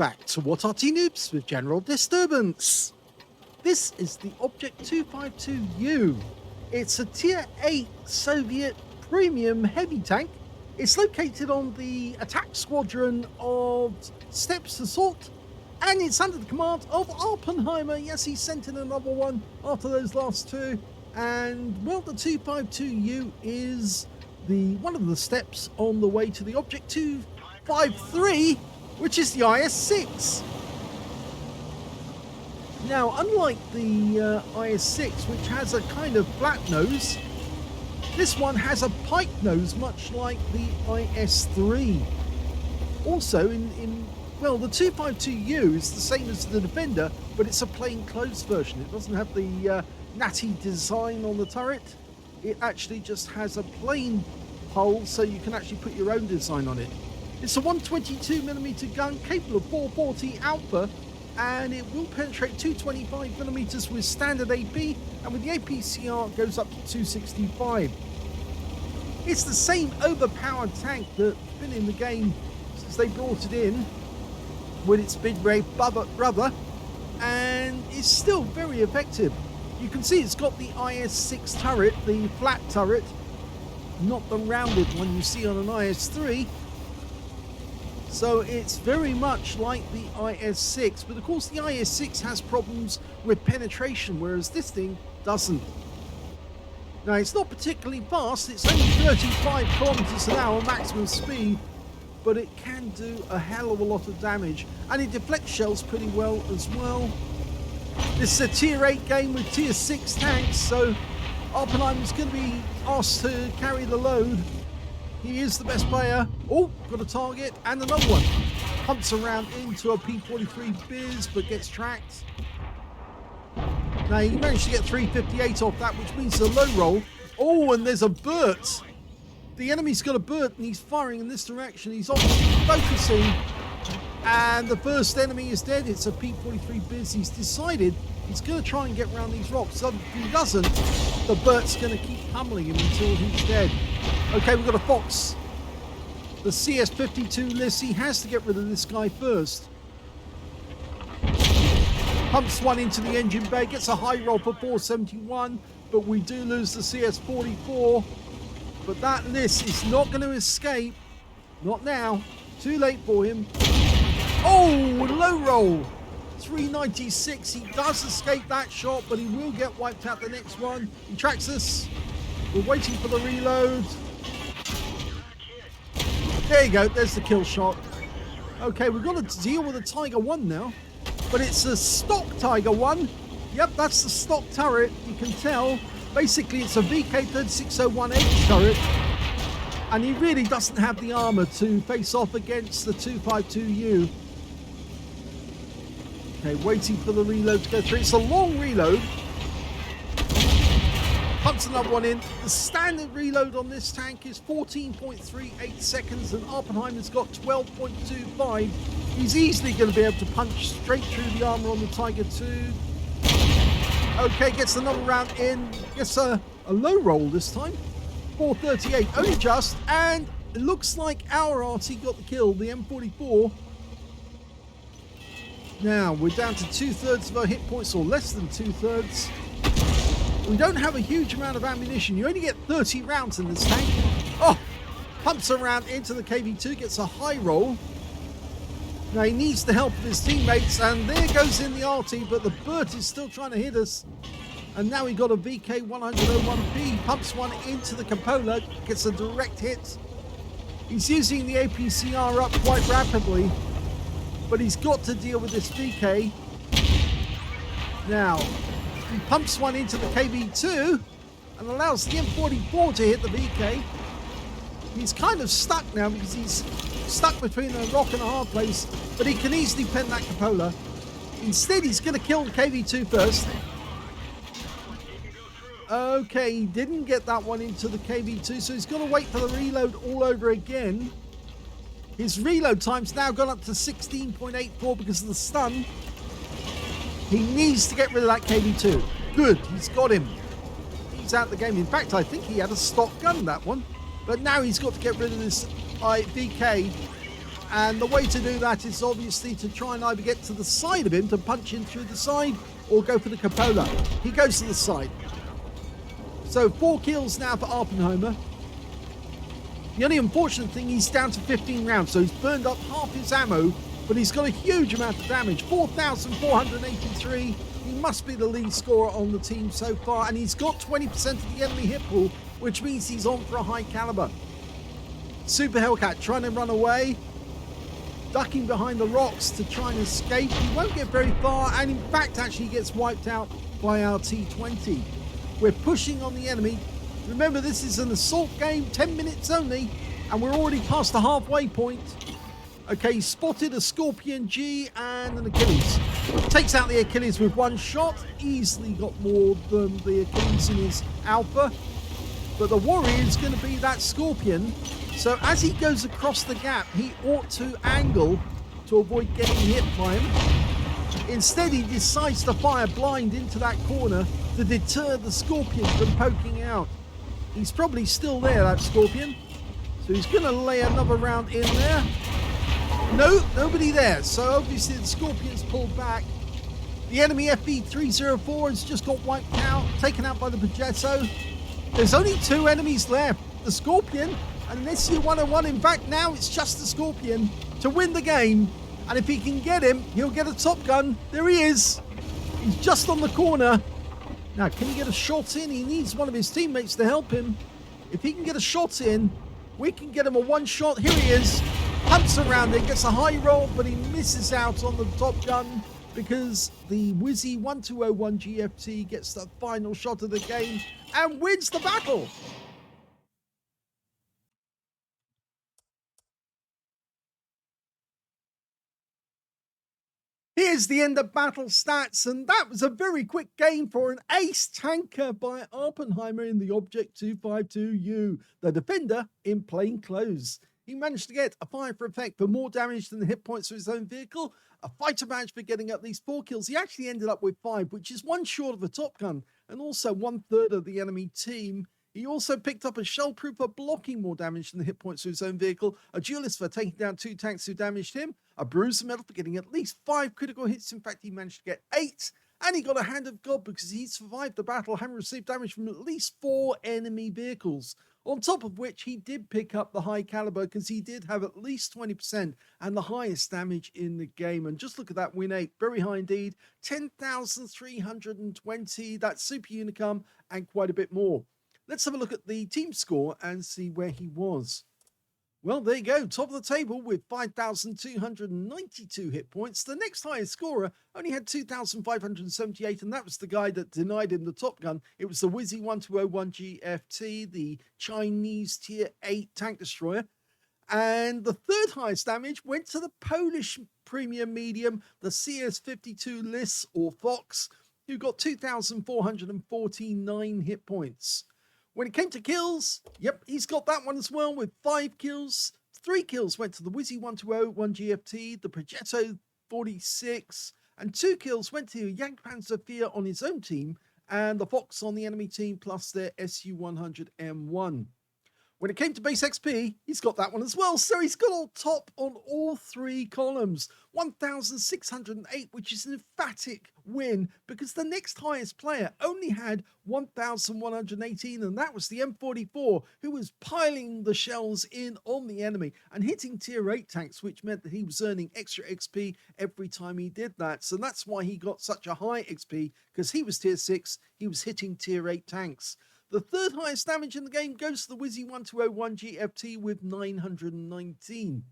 back to What Arty Noobs with General Disturbance. This is the Object 252U. It's a Tier 8 Soviet premium heavy tank. It's located on the attack squadron of Steps Assault, and it's under the command of Awppenheimer. Yes, he sent in another one after those last two. And, well, the 252U is one of the steps on the way to the Object 253, which is the IS-6. Now, unlike the IS-6, which has a kind of flat nose, this one has a pike nose, much like the IS-3. Also, well, the 252U is the same as the Defender, but it's a plain clothes version. It doesn't have the natty design on the turret. It actually just has a plain hull, so you can actually put your own design on it. It's a 122mm gun capable of 440 alpha, and it will penetrate 225mm with standard AP, and with the APCR it goes up to 265. It's the same overpowered tank that's been in the game since they brought it in with its big brave brother, and it's still very effective. You can see it's got the IS-6 turret, the flat turret, not the rounded one you see on an IS-3. So it's very much like the IS-6, but of course the IS-6 has problems with penetration, whereas this thing doesn't. Now, it's not particularly fast, it's only 35 kilometers an hour maximum speed, but it can do a hell of a lot of damage, and it deflects shells pretty well as well. This is a Tier 8 game with Tier 6 tanks, so Awppenheimer's going to be asked to carry the load. He is the best player. Oh, got a target, and another one. Pumps around into a P-43 Biz, but gets tracked. Now, he managed to get 358 off that, which means a low roll. Oh, and there's a Burt. The enemy's got a Burt, and he's firing in this direction. He's obviously focusing, and the first enemy is dead. It's a P-43 Biz. He's decided he's going to try and get around these rocks. So if he doesn't, the Burt's going to keep pummeling him until he's dead. Okay, we've got a Fox. The CS-52 list. He has to get rid of this guy first. Pumps one into the engine bay. Gets a high roll for 471. But we do lose the CS-44. But that list is not going to escape. Not now. Too late for him. Oh, low roll. 396. He does escape that shot, but he will get wiped out the next one. He tracks us. We're waiting for the reload. There you go. There's the kill shot. Okay, we've got to deal with a Tiger 1 now, but it's a stock Tiger 1. Yep, that's the stock turret. You can tell. Basically, it's a VK3601H turret, and he really doesn't have the armor to face off against the 252U. Okay, waiting for the reload to go through. It's a long reload. Pumps another one in. The standard reload on this tank is 14.38 seconds, and Awppenheimer's got 12.25. He's easily going to be able to punch straight through the armor on the Tiger 2. Okay, gets another round in. Gets a low roll this time. 438, only just, and it looks like our Arty got the kill, the M44. Now, we're down to 2/3 of our hit points, or less than 2/3. We don't have a huge amount of ammunition. You only get 30 rounds in this tank. Oh, pumps around into the KV-2, gets a high roll. Now, he needs the help of his teammates, and there goes in the Arty, but the Burt is still trying to hit us. And now we got a VK101P, pumps one into the cupola, gets a direct hit. He's using the APCR up quite rapidly, but he's got to deal with this VK. Now, he pumps one into the KV-2 and allows the M44 to hit the VK. He's kind of stuck now because he's stuck between a rock and a hard place, but he can easily pen that cupola. Instead, he's going to kill the KV-2 first. Okay, he didn't get that one into the KV-2, so he's got to wait for the reload all over again. His reload time's now gone up to 16.84 because of the stun. He needs to get rid of that KV-2. Good, he's got him. He's out the game. In fact, I think he had a stock gun, that one. But now he's got to get rid of this VK. And the way to do that is obviously to try and either get to the side of him to punch in through the side or go for the cupola. He goes to the side. So 4 kills now for Awppenheimer. The only unfortunate thing, he's down to 15 rounds, so he's burned up half his ammo, but he's got a huge amount of damage, 4,483. He must be the lead scorer on the team so far, and he's got 20% of the enemy hit pool, which means he's on for a high caliber. Super Hellcat trying to run away, ducking behind the rocks to try and escape. He won't get very far, and in fact actually gets wiped out by our T20. We're pushing on the enemy. Remember, this is an assault game, 10 minutes only, and we're already past the halfway point. Okay, spotted a Scorpion G and an Achilles. Takes out the Achilles with 1 shot. Easily got more than the Achilles in his alpha. But the warrior is going to be that Scorpion. So as he goes across the gap, he ought to angle to avoid getting hit by him. Instead, he decides to fire blind into that corner to deter the Scorpion from poking out. He's probably still there, that Scorpion. So he's going to lay another round in there. No, nobody there. So obviously the Scorpion's pulled back. The enemy FV304 has just got wiped out, taken out by the Progetto. There's only 2 enemies left. The Scorpion and this SU-101. In fact, now it's just the Scorpion to win the game. And if he can get him, he'll get a top gun. There he is. He's just on the corner. Now, can he get a shot in? He needs one of his teammates to help him. If he can get a shot in, we can get him a 1 shot. Here he is. Hunts around it, gets a high roll, but he misses out on the top gun because the Wizzy 1201 GFT gets the final shot of the game and wins the battle. Here's the end of battle stats, and that was a very quick game for an ace tanker by Awppenheimer in the Object 252U, the defender in plain clothes. He managed to get a fire for effect for more damage than the hit points of his own vehicle, a fighter badge for getting at least 4 kills. He actually ended up with 5, which is 1 short of a top gun, and also 1/3 of the enemy team. He also picked up a shell proof for blocking more damage than the hit points of his own vehicle, a duelist for taking down 2 tanks who damaged him, a bruiser medal for getting at least 5 critical hits. In fact, he managed to get 8, and he got a Hand of God because he survived the battle, having received damage from at least 4 enemy vehicles. On top of which, he did pick up the high caliber because he did have at least 20% and the highest damage in the game. And just look at that win 8, very high indeed, 10,320, that's Super Unicum and quite a bit more. Let's have a look at the team score and see where he was. Well, there you go, top of the table with 5,292 hit points. The next highest scorer only had 2,578, and that was the guy that denied him the top gun. It was the Wizzy 1201 GFT, the Chinese Tier 8 tank destroyer. And the third highest damage went to the Polish premium medium, the CS52 Lys or Fox, who got 2,449 hit points. When it came to kills, yep, he's got that one as well with 5 kills. 3 kills went to the Wizzy 1201 GFT, the Progetto 46, and 2 kills went to Jagdpanzer on his own team and the Fox on the enemy team, plus their SU-100M1. When it came to base XP, he's got that one as well. So he's got all top on all 3 columns. 1,608, which is an emphatic win because the next highest player only had 1,118, and that was the M44, who was piling the shells in on the enemy and hitting tier 8 tanks, which meant that he was earning extra XP every time he did that. So that's why he got such a high XP, because he was tier 6, he was hitting tier 8 tanks. The third highest damage in the game goes to the Wizzy 1201 GFT with 919.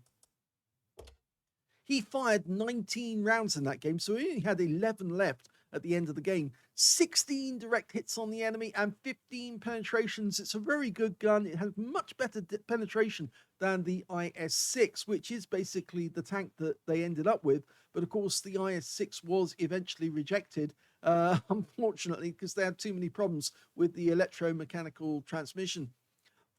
He fired 19 rounds in that game, so he only had 11 left at the end of the game. 16 direct hits on the enemy and 15 penetrations. It's a very good gun. It has much better penetration than the IS-6, which is basically the tank that they ended up with. But of course, the IS-6 was eventually rejected, unfortunately, because they had too many problems with the electromechanical transmission.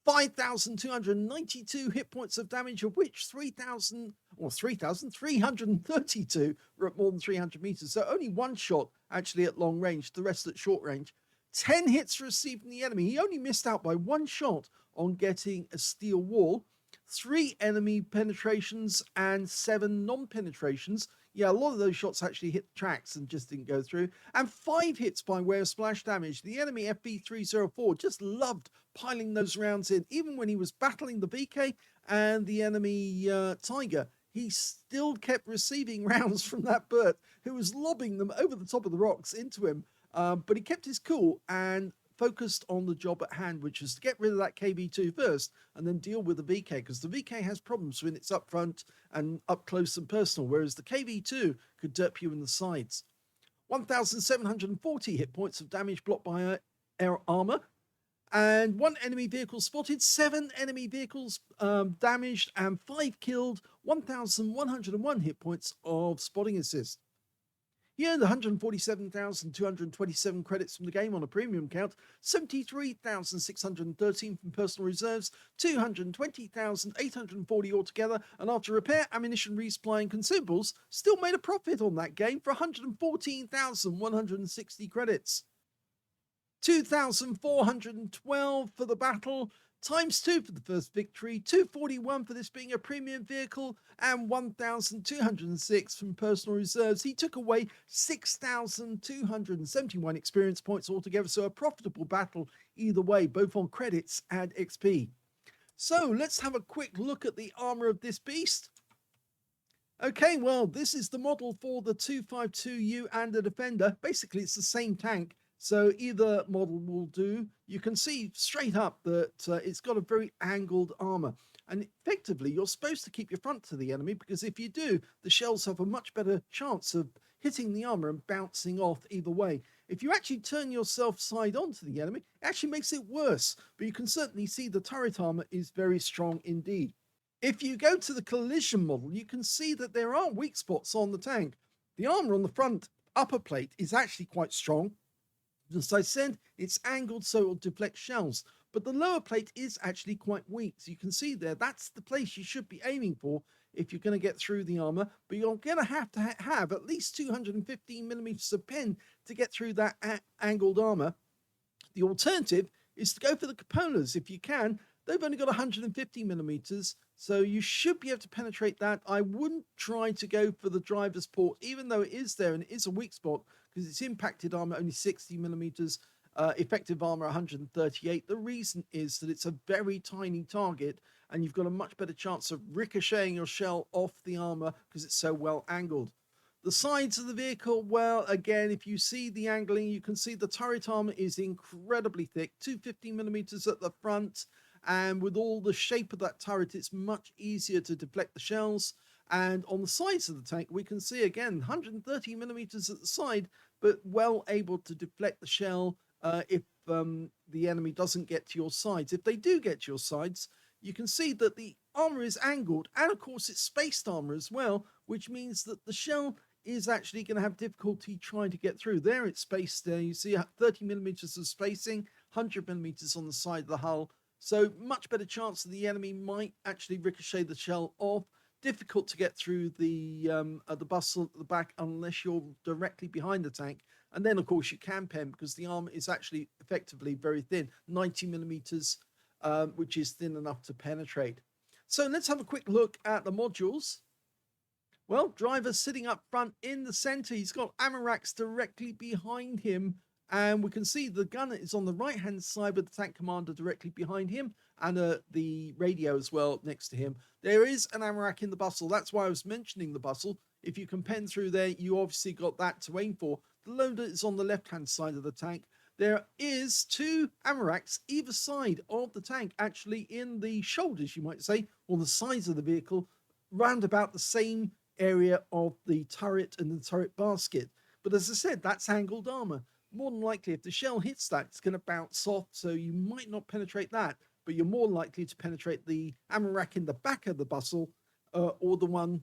5,292 hit points of damage, of which 3,332 were at more than 300 meters. So only 1 shot actually at long range, the rest at short range. 10 hits received from the enemy. He only missed out by 1 shot on getting a steel wall. 3 enemy penetrations and 7 non-penetrations. Yeah, a lot of those shots actually hit the tracks and just didn't go through. And 5 hits by way of splash damage. The enemy FB304 just loved piling those rounds in. Even when he was battling the VK and the enemy Tiger, he still kept receiving rounds from that bird who was lobbing them over the top of the rocks into him. But he kept his cool and focused on the job at hand, which is to get rid of that KV2 first and then deal with the VK, because the VK has problems when it's up front and up close and personal, whereas the KV2 could derp you in the sides. 1,740 hit points of damage blocked by air armor, and 1 enemy vehicle spotted, 7 enemy vehicles damaged, and 5 killed, 1,101 hit points of spotting assist. He earned 147,227 credits from the game on a premium count, 73,613 from personal reserves, 220,840 altogether, and after repair, ammunition, resupply, and consumables, still made a profit on that game for 114,160 credits. 2,412 for the battle, times 2 for the first victory, 241 for this being a premium vehicle, and 1,206 from personal reserves. He took away 6,271 experience points altogether, so a profitable battle either way, both on credits and XP. So let's have a quick look at the armor of this beast. Okay, well, this is the model for the 252U and the Defender. Basically, it's the same tank, so either model will do. You can see straight up that it's got a very angled armor. And effectively, you're supposed to keep your front to the enemy, because if you do, the shells have a much better chance of hitting the armor and bouncing off either way. If you actually turn yourself side on to the enemy, it actually makes it worse. But you can certainly see the turret armor is very strong indeed. If you go to the collision model, you can see that there are weak spots on the tank. The armor on the front upper plate is actually quite strong. As I said, it's angled so it will deflect shells, but the lower plate is actually quite weak. So you can see there, that's the place you should be aiming for if you're going to get through the armor, but you're going to have at least 215 millimeters of pen to get through that angled armor. The alternative is to go for the cupolas if you can. They've only got 150 millimeters, so you should be able to penetrate that. I wouldn't try to go for the driver's port, even though it is there and it is a weak spot, because it's impacted armor only 60 millimeters, effective armor 138. The reason is that it's a very tiny target and you've got a much better chance of ricocheting your shell off the armor because it's so well angled. The sides of the vehicle, well, again, if you see the angling, you can see the turret armor is incredibly thick, 250 millimeters at the front, and with all the shape of that turret, it's much easier to deflect the shells. And on the sides of the tank, we can see again 130 millimeters at the side, but well able to deflect the shell if the enemy doesn't get to your sides. If they do get to your sides, you can see that the armor is angled, and of course it's spaced armor as well, which means that the shell is actually going to have difficulty trying to get through. There it's spaced there. You see 30 millimeters of spacing, 100 millimeters on the side of the hull. So much better chance that the enemy might actually ricochet the shell off. Difficult to get through the bustle at the back unless you're directly behind the tank. And then, of course, you can pen because the armor is actually effectively very thin, 90 millimeters, which is thin enough to penetrate. So let's have a quick look at the modules. Well, driver sitting up front in the center. He's got ammo racks directly behind him. And we can see the gunner is on the right-hand side with the tank commander directly behind him and the radio as well next to him. There is an ammo rack in the bustle. That's why I was mentioning the bustle. If you can pen through there, you obviously got that to aim for. The loader is on the left-hand side of the tank. There is 2 ammo racks either side of the tank, actually in the shoulders, you might say, or the sides of the vehicle, round about the same area of the turret and the turret basket. But as I said, that's angled armor. More than likely, if the shell hits that, it's going to bounce off, so you might not penetrate that, but you're more likely to penetrate the ammo rack in the back of the bustle or the one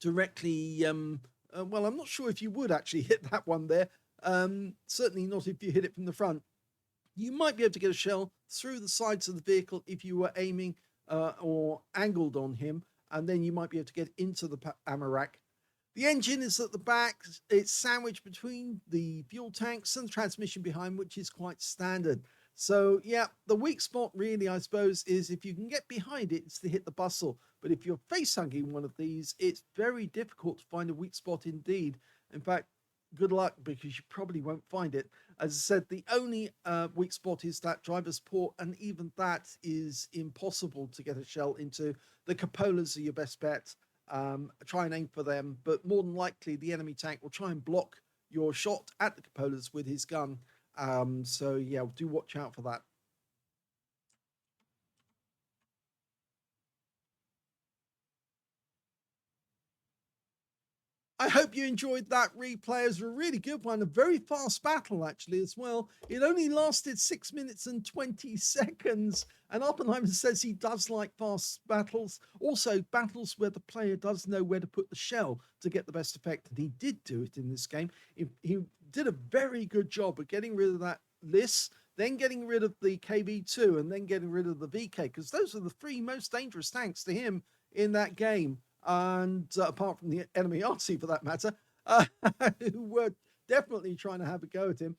directly, well, I'm not sure if you would actually hit that one there, certainly not if you hit it from the front. You might be able to get a shell through the sides of the vehicle if you were aiming or angled on him, and then you might be able to get into the ammo rack. The engine is at the back. It's sandwiched between the fuel tanks and the transmission behind, which is quite standard. So yeah, the weak spot really, I suppose, is if you can get behind it, it's to hit the bustle. But if you're face hugging one of these, it's very difficult to find a weak spot indeed. In fact, good luck, because you probably won't find it. As I said, the only weak spot is that driver's port, and even that is impossible to get a shell into. The cupolas are your best bet. Try and aim for them, but more than likely the enemy tank will try and block your shot at the cupolas with his gun. So yeah, do watch out for that. I hope you enjoyed that replay. It was a really good one. A very fast battle, actually, as well. It only lasted 6 minutes and 20 seconds. And Oppenheimer says he does like fast battles. Also, battles where the player does know where to put the shell to get the best effect. And he did do it in this game. He did a very good job of getting rid of that Liss, then getting rid of the KB2, and then getting rid of the VK, because those are the three most dangerous tanks to him in that game. And apart from the enemy Arty, for that matter, who were definitely trying to have a go at him.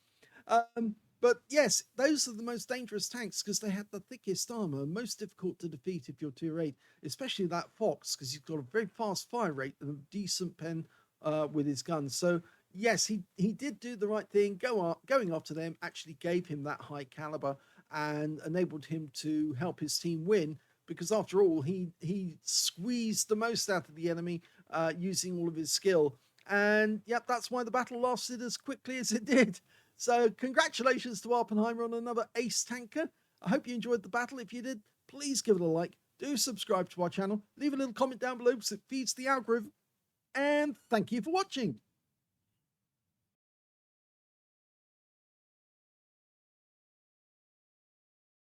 But yes, those are the most dangerous tanks because they had the thickest armor, most difficult to defeat if you're tier 8, especially that Fox, because he's got a very fast fire rate and a decent pen with his guns. So yes, he did do the right thing. Going after them actually gave him that high caliber and enabled him to help his team win, because after all, he squeezed the most out of the enemy using all of his skill. And yep, that's why the battle lasted as quickly as it did. So congratulations to Awppenheimer on another ace tanker. I hope you enjoyed the battle. If you did, please give it a like. Do subscribe to our channel. Leave a little comment down below because it feeds the algorithm. And thank you for watching.